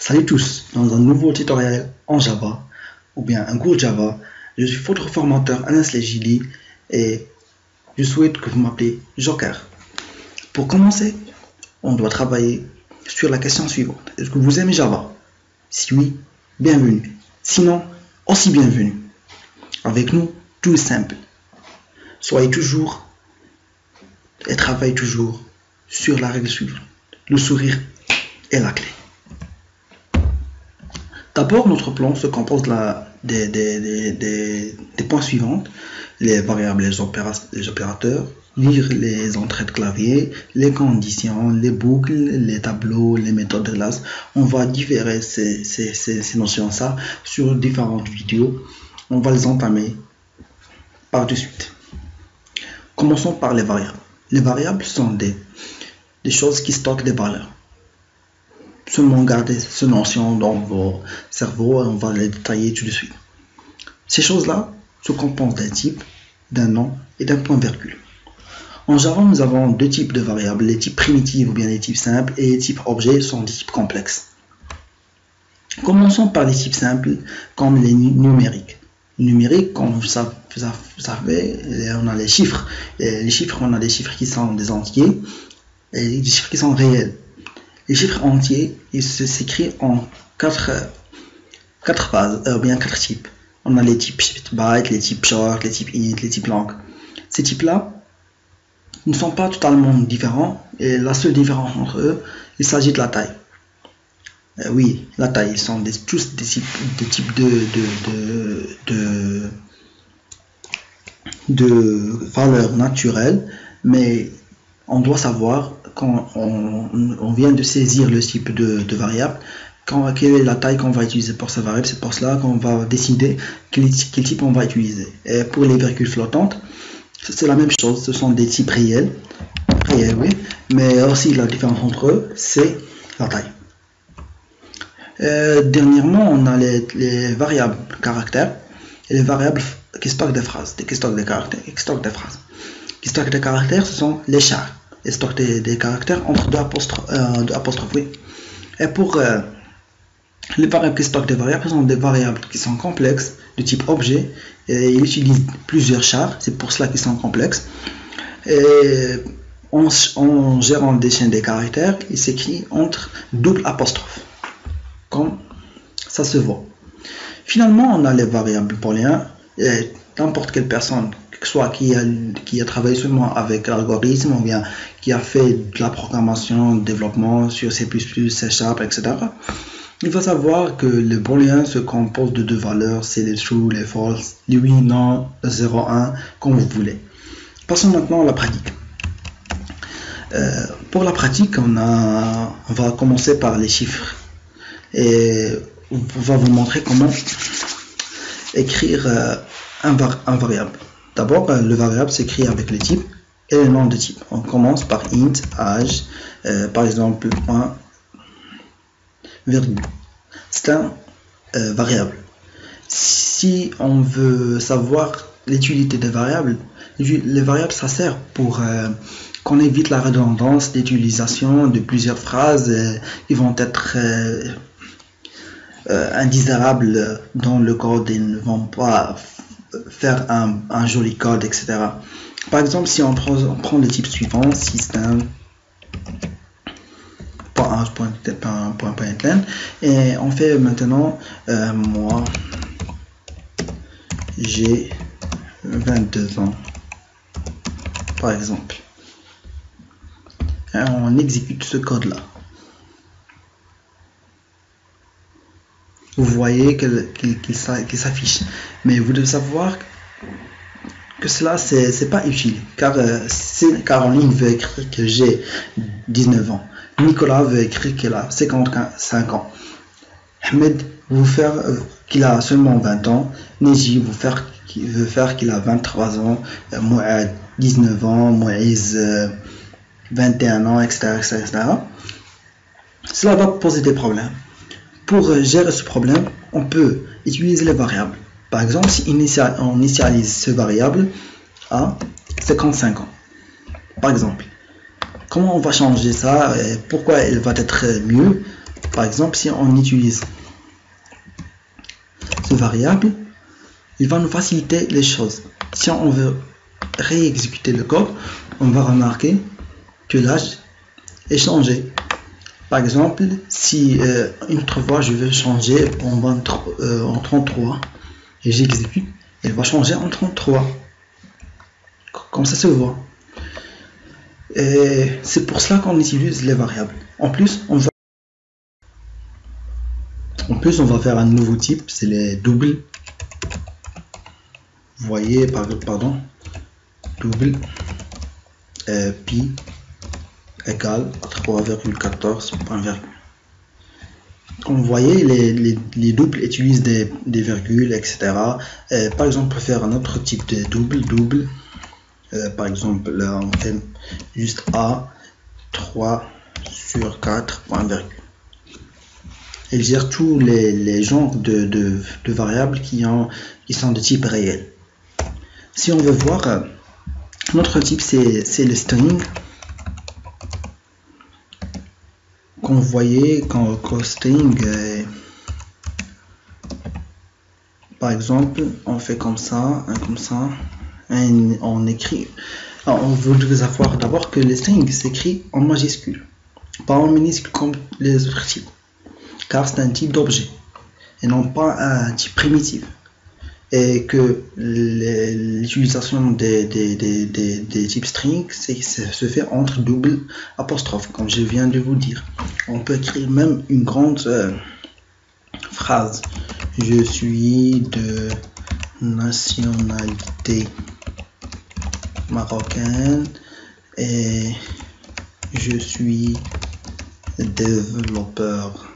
Salut tous, dans un nouveau tutoriel en Java ou bien un cours Java. Je suis votre formateur Anas Lejili et je souhaite que vous m'appelez Joker. Pour commencer, on doit travailler sur la question suivante. Est-ce que vous aimez Java? Si oui, bienvenue. Sinon, aussi bienvenue. Avec nous, tout est simple. Soyez toujours et travaillez toujours sur la règle suivante. Le sourire est la clé. D'abord, notre plan se compose des points suivants: les variables, les opérateurs, lire les entrées de clavier, les conditions, les boucles, les tableaux, les méthodes de classe. On va différer ces notions sur différentes vidéos. On va les entamer par de suite. Commençons par les variables. Les variables sont des choses qui stockent des valeurs. Seulement gardez ces notions dans vos cerveaux et on va les détailler tout de suite. Ces choses-là se composent d'un type, d'un nom et d'un point-virgule. En Java, nous avons deux types de variables, les types primitifs ou bien les types simples, et les types objets sont des types complexes. Commençons par les types simples comme les numériques. Les numériques, comme vous savez, on a les chiffres. Les chiffres, on a des chiffres qui sont des entiers et des chiffres qui sont réels. Les chiffres entiers, ils s'écrivent en quatre phases, ou bien quatre types. On a les types byte, les types short, les types int, les types long. Ces types-là ne sont pas totalement différents, et la seule différence entre eux, il s'agit de la taille. Oui, la taille, ils sont tous des types de valeurs naturelles, mais on doit savoir quand on vient de saisir le type de variable, quelle est la taille qu'on va utiliser pour cette variable. C'est pour cela qu'on va décider quel type on va utiliser. Et pour les virgules flottantes, c'est la même chose, ce sont des types réels, oui, mais aussi la différence entre eux, c'est la taille. Dernièrement, on a les variables caractères et les variables qui stockent des phrases, qui stockent des caractères, qui stockent des phrases. Qui stockent des caractères, ce sont les chars. Et stockent des caractères entre deux apostrophes, oui. Et pour les variables qui stockent des variables, ce sont des variables qui sont complexes, de type objet, et ils utilisent plusieurs chars, c'est pour cela qu'ils sont complexes. Et en gérant des chaînes de caractères, il s'écrit entre double apostrophe, comme ça se voit. Finalement, on a les variables booléennes, et n'importe quelle personne, soit qui a travaillé seulement avec l'algorithme ou bien qui a fait de la programmation, développement sur C++, C#, etc. Il faut savoir que le booléen se compose de deux valeurs, c'est les true, les false, les oui, non, 0, 1, comme vous voulez. Passons maintenant à la pratique. Pour la pratique, on va commencer par les chiffres et on va vous montrer comment écrire un variable. D'abord, le variable s'écrit avec le type et le nom de type. On commence par int, âge, par exemple, point, virgule. C'est un variable. Si on veut savoir l'utilité des variables, les variables, ça sert pour qu'on évite la redondance d'utilisation de plusieurs phrases qui vont être indésirables dans le code et ne vont pas faire un joli code, etc. Par exemple, si on prend le type suivant, système .println, et on fait maintenant moi j'ai 22 ans, par exemple, et on exécute ce code là. Vous voyez qu'il s'affiche, mais vous devez savoir que cela c'est pas utile, car Caroline veut écrire que j'ai 19 ans, Nicolas veut écrire qu'il a 55 ans, Ahmed veut faire qu'il a seulement 20 ans, Neji veut faire qu'il a 23 ans, Mouad 19 ans, Moïse 21 ans, etc., etc. Cela va poser des problèmes. Pour gérer ce problème, on peut utiliser les variables. Par exemple, si on initialise ce variable à 55 ans, par exemple, comment on va changer ça et pourquoi elle va être mieux? Par exemple, si on utilise ce variable, il va nous faciliter les choses. Si on veut réexécuter le code, on va remarquer que l'âge est changé. Par exemple, si une autre fois je veux changer en 33 et j'exécute, elle va changer en 33. Comme ça se voit. Et c'est pour cela qu'on utilise les variables. En plus, on va faire un nouveau type, c'est les doubles. Vous voyez, pardon, double pi égale 3,14 point virgule. Comme vous voyez, les doubles utilisent des virgules, etc. Par exemple, on peut faire un autre type de double. Par exemple, là, on fait juste A 3 sur 4 point virgule. Il gère tous les genres de variables qui sont de type réel. Si on veut voir, notre type c'est le string. Comme vous voyez, quand string, par exemple, on fait comme ça, et on écrit. Alors, on voudrait savoir d'abord que le string s'écrit en majuscule, pas en minuscule comme les autres types, car c'est un type d'objet et non pas un type primitif. Et que l'utilisation des types string se fait entre double apostrophe, comme je viens de vous dire. On peut écrire même une grande phrase. Je suis de nationalité marocaine et je suis développeur.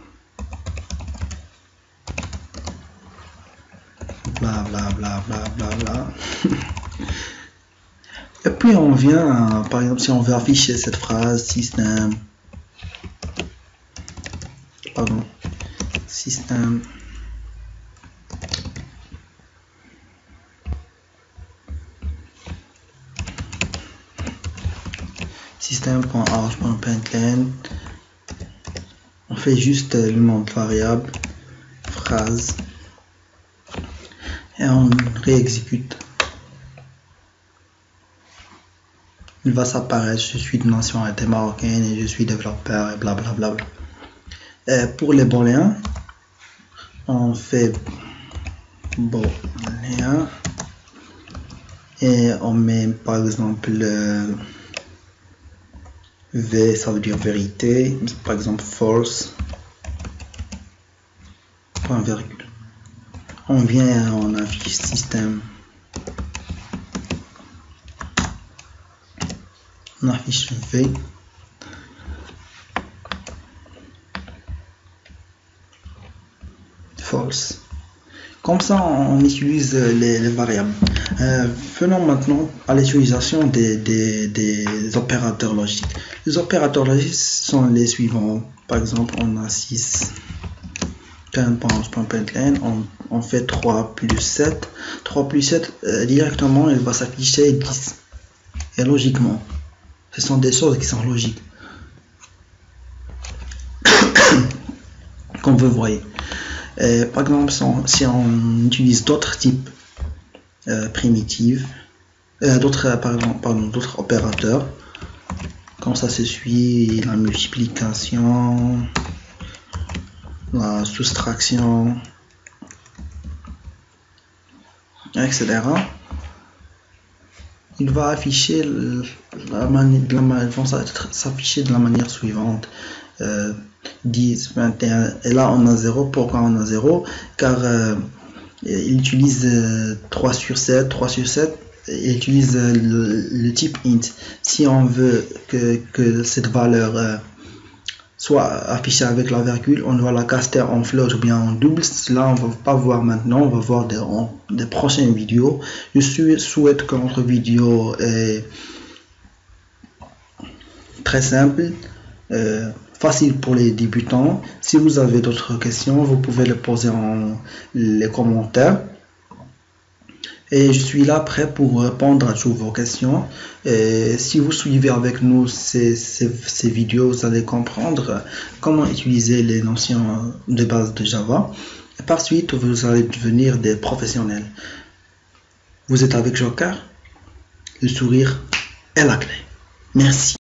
Bla bla bla bla bla bla. Et puis on vient, par exemple, si on veut afficher cette phrase système système.out.println, on fait juste le nom de variable phrase et on réexécute. Il va s'apparaître je suis de nationalité marocaine et je suis développeur et blablabla. Pour les booléens, on fait booléen et on met par exemple V, ça veut dire vérité, par exemple false, point virgule. On vient, on affiche système, on affiche V, false. Comme ça, on utilise les variables. Venons maintenant à l'utilisation des opérateurs logiques. Les opérateurs logiques sont les suivants. Par exemple, on a 6. On fait 3 plus 7. 3 plus 7, directement, il va s'afficher 10. Et logiquement, ce sont des choses qui sont logiques. Comme vous voyez. Par exemple, si on utilise d'autres types primitifs, d'autres opérateurs, comme ça se suit, la multiplication, la soustraction, etc. Il va afficher s'afficher de la manière suivante. 10, 21, et là on a 0. Pourquoi on a 0? Car il utilise 3 sur 7, il utilise le type int. Si on veut que cette valeur soit affichée avec la virgule, on va la caster en float ou bien en double. Là on va pas voir maintenant, on va voir des prochaines vidéos. Je souhaite que notre vidéo est très simple, facile pour les débutants. Si vous avez d'autres questions, vous pouvez les poser en les commentaires. et je suis là prêt pour répondre à toutes vos questions. Et si vous suivez avec nous ces vidéos, vous allez comprendre comment utiliser les notions de base de Java. Et par suite, vous allez devenir des professionnels. Vous êtes avec Joker, le sourire est la clé. Merci.